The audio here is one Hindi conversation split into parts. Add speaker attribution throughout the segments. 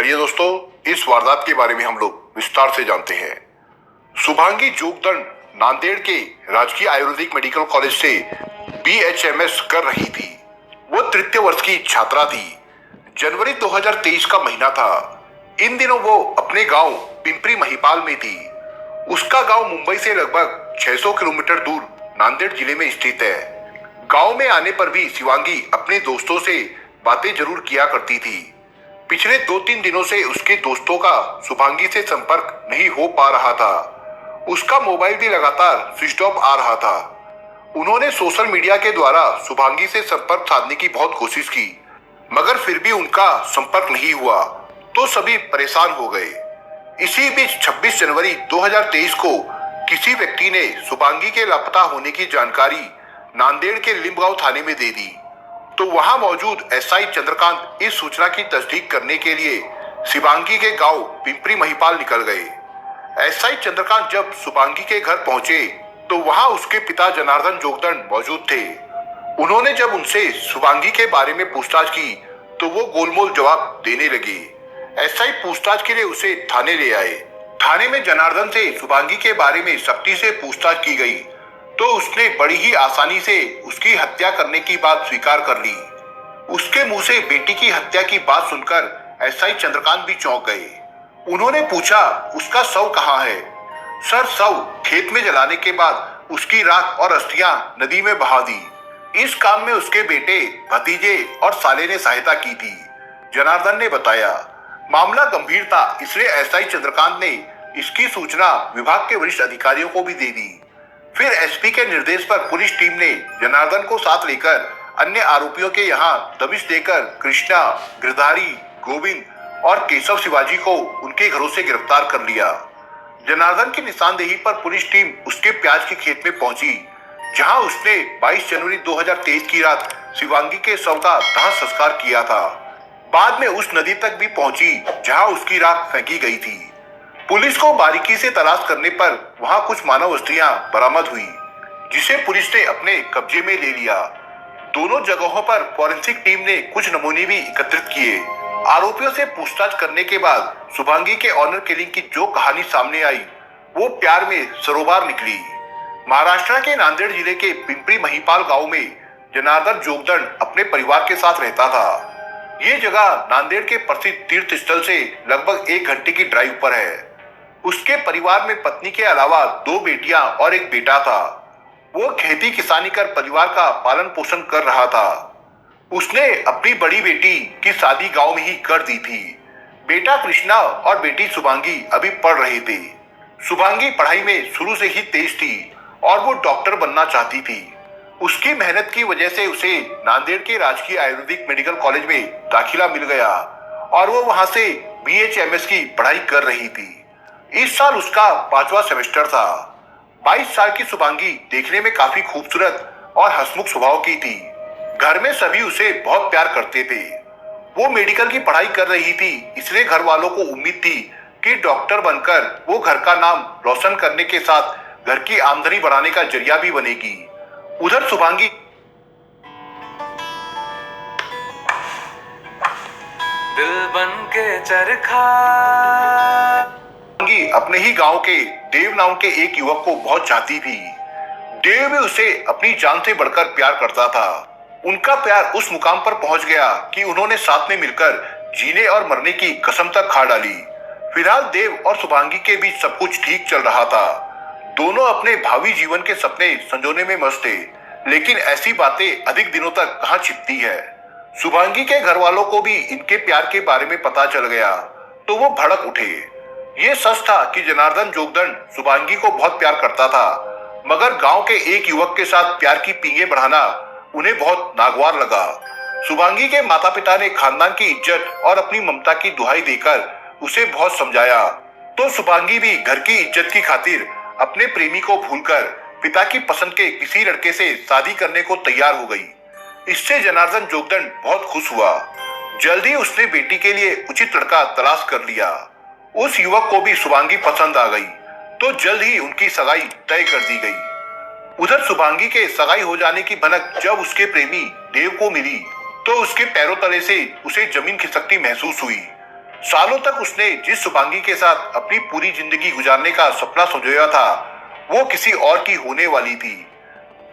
Speaker 1: चलिए दोस्तों, इस वारदात के बारे में हम लोग विस्तार से जानते हैं। शुभांगी जोगदंड नांदेड़ के राजकीय आयुर्वेदिक मेडिकल कॉलेज से BHMS कर रही थी। वो तृतीय वर्ष की छात्रा थी। जनवरी 2023 का महीना था। इन दिनों वो अपने गांव पिंपरी महिपाल में थी। उसका गांव मुंबई से लगभग 600 किलोमीटर दूर नांदेड़ जिले में स्थित है। गांव में आने पर भी शिवांगी अपने दोस्तों से बातें जरूर किया करती थी। पिछले 2-3 दिनों से उसके दोस्तों का शुभांगी से संपर्क नहीं हो पा रहा था। उसका मोबाइल भी लगातार स्विच ऑफ आ रहा था। उन्होंने सोशल मीडिया के द्वारा शुभांगी से संपर्क साधने की बहुत कोशिश की, मगर फिर भी उनका संपर्क नहीं हुआ तो सभी परेशान हो गए। इसी बीच 26 जनवरी 2023 को किसी व्यक्ति ने शुभांगी के लापता होने की जानकारी नांदेड़ के लिंबगांव थाने में दे दी, तो वहां मौजूद SI चंद्रकांत इस सूचना की तस्दीक करने के लिए शुभांगी के गांव पिंपरी महिपाल निकल गए। SI चंद्रकांत जब शुभांगी के घर पहुंचे तो वहां उसके पिता जनार्दन जोगदंड मौजूद थे। उन्होंने जब उनसे शुभांगी के बारे में पूछताछ की तो वो गोलमोल जवाब देने लगे। SI पूछताछ के लिए उसे थाने ले आए। थाने में जनार्दन से शुभांगी के बारे में सख्ती से पूछताछ की गई तो उसने बड़ी ही आसानी से उसकी हत्या करने की बात स्वीकार कर ली। उसके मुंह से बेटी की हत्या की बात सुनकर SI चंद्रकांत भी चौंक गए। उन्होंने पूछा, उसका शव कहाँ है? सर, शव खेत में जलाने के बाद उसकी राख और अस्थियां नदी में बहा दी। इस काम में उसके बेटे, भतीजे और साले ने सहायता की थी, जनार्दन ने बताया। मामला गंभीर था, इसलिए SI चंद्रकांत ने इसकी सूचना विभाग के वरिष्ठ अधिकारियों को भी दे दी। फिर SP के निर्देश पर पुलिस टीम ने जनार्दन को साथ लेकर अन्य आरोपियों के यहाँ दबिश देकर कृष्णा, गिरधारी, गोविंद और केशव शिवाजी को उनके घरों से गिरफ्तार कर लिया। जनार्दन की निशानदेही पर पुलिस टीम उसके प्याज के खेत में पहुंची, जहां उसने 22 जनवरी 2023 की रात शिवांगी के शव का दाह संस्कार किया था। बाद में उस नदी तक भी पहुंची जहां उसकी राख फेंकी गई थी। पुलिस को बारीकी से तलाश करने पर वहां कुछ मानव अस्थियां बरामद हुई, जिसे पुलिस ने अपने कब्जे में ले लिया। दोनों जगहों पर फॉरेंसिक टीम ने कुछ नमूने भी एकत्रित किए। आरोपियों से पूछताछ करने के बाद शुभांगी के ऑनर किलिंग की जो कहानी सामने आई वो प्यार में सरोबार निकली। महाराष्ट्र के नांदेड़ जिले के पिंपरी महिपाल गांव में जनार्दन जोगदंड अपने परिवार के साथ रहता था। ये जगह नांदेड़ के प्रसिद्ध तीर्थ स्थल से लगभग 1 घंटे की ड्राइव पर है। उसके परिवार में पत्नी के अलावा 2 बेटियां और एक बेटा था। वो खेती किसानी कर परिवार का पालन पोषण कर रहा था। उसने अपनी बड़ी बेटी की शादी गांव में ही कर दी थी। बेटा कृष्णा और बेटी शुभांगी अभी पढ़ रहे थे। शुभांगी पढ़ाई में शुरू से ही तेज थी और वो डॉक्टर बनना चाहती थी। उसकी मेहनत की वजह से उसे नांदेड़ के राजकीय आयुर्वेदिक मेडिकल कॉलेज में दाखिला मिल गया और वो वहां से BHMS की पढ़ाई कर रही थी। इस साल उसका 5वां सेमेस्टर था। 22 साल की शुभांगी देखने में काफी खूबसूरत और हंसमुख स्वभाव की थी। घर में सभी उसे बहुत प्यार करते थे। वो मेडिकल की पढ़ाई कर रही थी, इसलिए घर वालों को उम्मीद थी कि डॉक्टर बनकर वो घर का नाम रोशन करने के साथ घर की आमदनी बढ़ाने का जरिया भी बनेगी। उधर शुभांगी
Speaker 2: दिल बन के चरखा
Speaker 1: अपने ही गांव के देव नाम के एक युवक को बहुत चाहती थी। देव भी उसे अपनी जान से बढ़कर प्यार करता था। उनका प्यार उस मुकाम पर पहुंच गया कि उन्होंने साथ में मिलकर जीने और मरने की कसम तक खा डाली। फिलहाल देव और शुभांगी के बीच सब कुछ ठीक चल रहा था। दोनों अपने भावी जीवन के सपने संजोने में मस्त थे, लेकिन ऐसी बातें अधिक दिनों तक कहां छिपती है। शुभांगी के घर वालों को भी इनके प्यार के बारे में पता चल गया तो वो भड़क उठे। ये सच था कि जनार्दन जोगदंड शुभांगी को बहुत प्यार करता था, मगर गांव के एक युवक के साथ प्यार की पींगे बढ़ाना उन्हें बहुत नागवार लगा। शुभांगी के माता पिता ने खानदान की इज्जत और अपनी ममता की दुहाई देकर उसे बहुत समझाया, तो शुभांगी भी घर की इज्जत की खातिर अपने प्रेमी को भूलकर पिता की पसंद के किसी लड़के से शादी करने को तैयार हो गई। इससे जनार्दन जोगदंड बहुत खुश हुआ। जल्दी उसने बेटी के लिए उचित लड़का तलाश कर लिया। उस युवक को भी शुभांगी पसंद आ गई, तो जल्द ही उनकी सगाई तय कर दी गई। उधर शुभांगी के सगाई हो जाने की भनक जब उसके प्रेमी देव को मिली तो उसके पैरों तले से उसे जमीन खिसकती महसूस हुई। सालों तक उसने जिस शुभांगी के साथ अपनी पूरी जिंदगी गुजारने का सपना संजोया था, वो किसी और की होने वाली थी।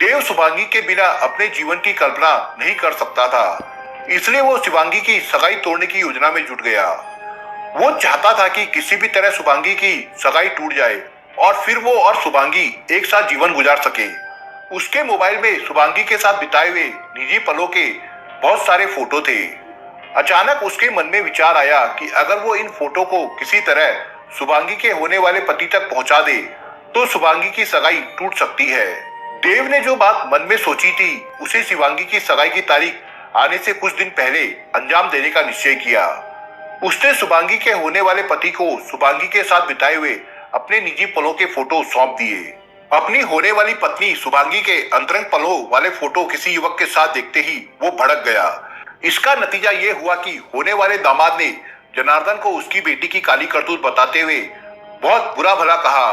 Speaker 1: देव शुभांगी के बिना अपने जीवन की कल्पना नहीं कर सकता था, इसलिए वो शुभांगी की सगाई तोड़ने की योजना में जुट गया। वो चाहता था कि किसी भी तरह शुभांगी की सगाई टूट जाए और फिर वो और शुभांगी एक साथ जीवन गुजार सके। उसके मोबाइल में शुभांगी के साथ बिताए हुए निजी पलों के बहुत सारे फोटो थे। अचानक उसके मन में विचार आया कि अगर वो इन फोटो को किसी तरह शुभांगी के होने वाले पति तक पहुंचा दे तो शुभांगी की सगाई टूट सकती है। देव ने जो बात मन में सोची थी उसे शिवांगी की सगाई की तारीख आने से कुछ दिन पहले अंजाम देने का निश्चय किया। उसने शुभांगी के होने वाले पति को शुभांगी के साथ बिताए हुए अपने निजी पलों के फोटो सौंप दिए। अपनी होने वाली पत्नी शुभांगी के अंतरंग पलों वाले फोटो किसी युवक के साथ देखते ही वो भड़क गया। इसका नतीजा ये हुआ कि होने वाले दामाद ने जनार्दन को उसकी बेटी की काली करतूत बताते हुए बहुत बुरा भला कहा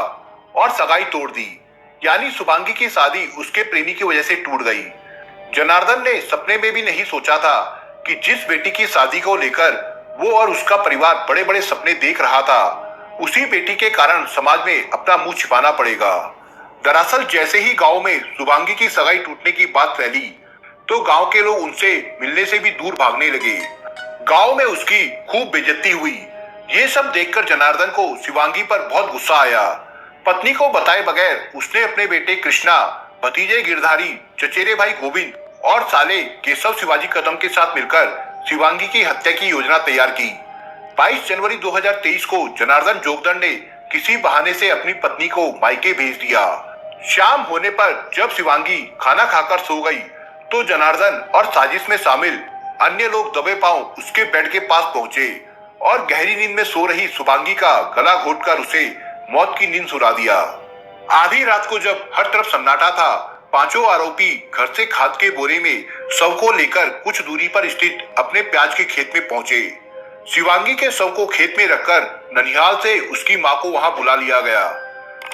Speaker 1: और सगाई तोड़ दी। यानी शुभांगी की शादी उसके प्रेमी की वजह से टूट गई। जनार्दन ने सपने में भी नहीं सोचा था कि जिस बेटी की शादी को लेकर वो और उसका परिवार बड़े बड़े सपने देख रहा था, उसी बेटी के कारण समाज में अपना मुंह छिपाना पड़ेगा। दरअसल जैसे ही गांव में शुभांगी की सगाई टूटने की बात फैली तो गांव के लोग उनसे मिलने से भी दूर भागने लगे। गांव में उसकी खूब बेइज्जती हुई। ये सब देखकर जनार्दन को शिवांगी पर बहुत गुस्सा आया। पत्नी को बताए बगैर उसने अपने बेटे कृष्णा, भतीजे गिरधारी, चचेरे भाई गोविंद और साले केशव शिवाजी कदम के साथ मिलकर शिवांगी की हत्या की योजना तैयार की। 22 जनवरी 2023 को जनार्दन जोगदंड ने किसी बहाने से अपनी पत्नी को मायके भेज दिया। शाम होने पर जब शिवांगी खाना खाकर सो गई तो जनार्दन और साजिश में शामिल अन्य लोग दबे पांव उसके बेड के पास पहुंचे और गहरी नींद में सो रही शुभांगी का गला घोटकर उसे मौत की नींद सुला दिया। आधी रात को जब हर तरफ सन्नाटा था, पांचों आरोपी घर से खाद के बोरे में शव को लेकर कुछ दूरी पर स्थित अपने प्याज के खेत में पहुंचे। शिवांगी के शव को खेत में रखकर ननिहाल से उसकी मां को वहां बुला लिया गया।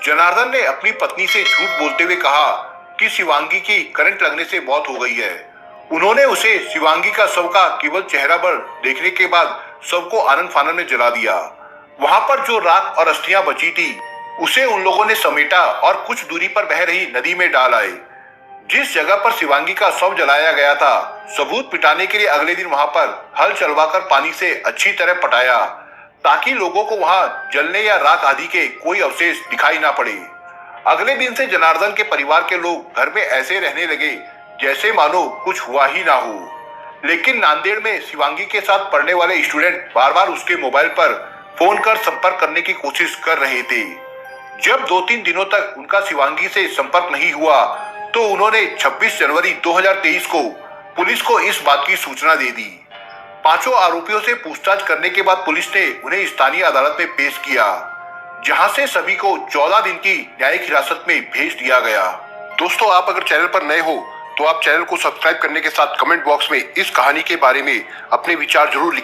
Speaker 1: जनार्दन ने अपनी पत्नी से झूठ बोलते हुए कहा कि शिवांगी की करंट लगने से मौत हो गई है। उन्होंने उसे शिवांगी का शव का केवल चेहरा भर देखने के बाद शव को आनन फानन में जला दिया। वहां पर जो राख और अस्थियां बची थी उसे उन लोगों ने समेटा और कुछ दूरी पर बह रही नदी में डाल आए। जिस जगह पर शिवांगी का शव जलाया गया था, सबूत पिटाने के लिए अगले दिन वहां पर हल चलवाकर पानी से अच्छी तरह पटाया ताकि लोगों को वहां जलने या राख आदि के कोई अवशेष दिखाई ना पड़े। अगले दिन से जनार्दन के परिवार के लोग घर में ऐसे रहने लगे जैसे मानो कुछ हुआ ही ना हो। लेकिन नांदेड़ में शिवांगी के साथ पढ़ने वाले स्टूडेंट बार बार उसके मोबाइल पर फोन कर संपर्क करने की कोशिश कर रहे थे। जब 2-3 दिनों तक उनका शिवांगी से संपर्क नहीं हुआ तो उन्होंने 26 जनवरी 2023 को पुलिस को इस बात की सूचना दे दी। पांचों आरोपियों से पूछताछ करने के बाद पुलिस ने उन्हें स्थानीय अदालत में पेश किया, जहां से सभी को 14 दिन की न्यायिक हिरासत में भेज दिया गया। दोस्तों, आप अगर चैनल पर नए हो तो आप चैनल को सब्सक्राइब करने के साथ कमेंट बॉक्स में इस कहानी के बारे में अपने विचार जरूर लिखिए।